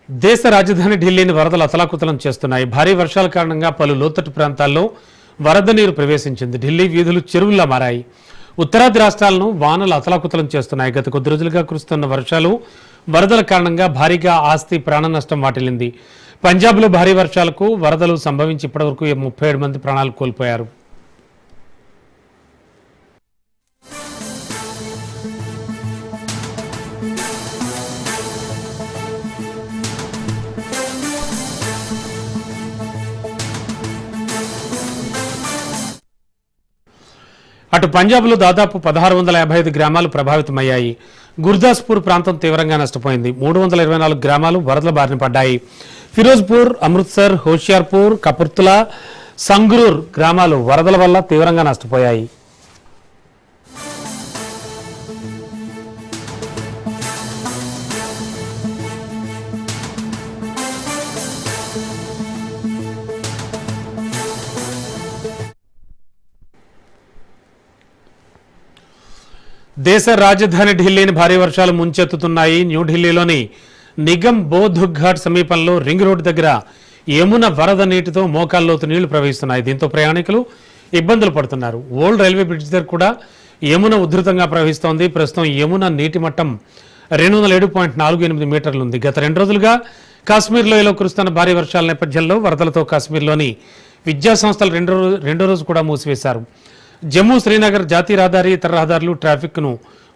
దేశ రాజధాని ఢిల్లీని వరదలు అతలాకుతలం చేస్తున్నాయి. భారీ వర్షాల కారణంగా పలు లోతట్టు ప్రాంతాల్లో వరద నీరు ప్రవేశించింది. ఢిల్లీ వీధులు చెరువుల్లా మారాయి. ఉత్తరాది రాష్ట్రాలను వానలు అతలాకుతలం చేస్తున్నాయి. గత కొద్ది రోజులుగా కురుస్తున్న వర్షాలు, వరదల కారణంగా భారీగా ఆస్తి, ప్రాణ నష్టం వాటిల్లింది. పంజాబ్లో భారీ వర్షాలకు వరదలు సంభవించి ఇప్పటివరకు 37 మంది ప్రాణాలు కోల్పోయారు. అటు పంజాబ్లో దాదాపు 1655 గ్రామాలు ప్రభావితమయ్యాయి. గుర్దాస్పూర్ ప్రాంతం తీవ్రంగా నష్టపోయింది. 324 గ్రామాలు వరదల బారిన పడ్డాయి. ఫిరోజ్పూర్, అమృత్సర్, హోషియార్పూర్, కపుర్తులా, సంగ్రూర్ గ్రామాలు వరదల వల్ల తీవ్రంగా నష్టపోయాయి. దేశ రాజధాని ఢిల్లీని భారీ వర్షాలు ముంచెత్తుతున్నాయి. న్యూఢిల్లీలోని నిగమ్ బోధ్ ఘాట్ సమీపంలో రింగ్ రోడ్డు దగ్గర యమున వరద నీటితో మోకాల్లోతు నీళ్లు ప్రవహిస్తున్నాయి. దీంతో ప్రయాణికులు ఇబ్బందులు పడుతున్నారు. ఓల్డ్ రైల్వే బ్రిడ్జ్ దగ్గర కూడా యమున ఉధృతంగా ప్రవహిస్తోంది. ప్రస్తుతం యమున నీటి మట్టం 207.48 మీటర్లు ఉంది. గత 2 రోజులుగా కాశ్మీర్ లోయలో కురుస్తున్న భారీ వర్షాల నేపథ్యంలో వరదలతో కాశ్మీర్లోని విద్యా సంస్థలు రెండో రోజు కూడా మూసివేశారు. జమ్మూ శ్రీనగర్ జాతీయ రహదారి, ఇతర రహదారులు ట్రాఫిక్ను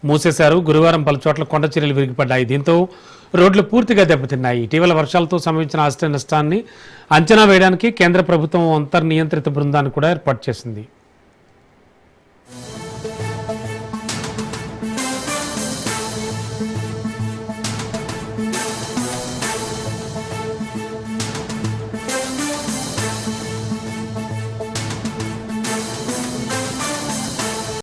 మూసేశారు. గురువారం పలు చోట్ల కొండ చర్యలు విరిగిపడ్డాయి. దీంతో రోడ్లు పూర్తిగా దెబ్బతిన్నాయి. ఇటీవల వర్షాలతో సంభవించిన ఆస్తి నష్టాన్ని అంచనా వేయడానికి కేంద్ర ప్రభుత్వం అంతర్నియంత్రిత బృందాన్ని కూడా ఏర్పాటు చేసింది.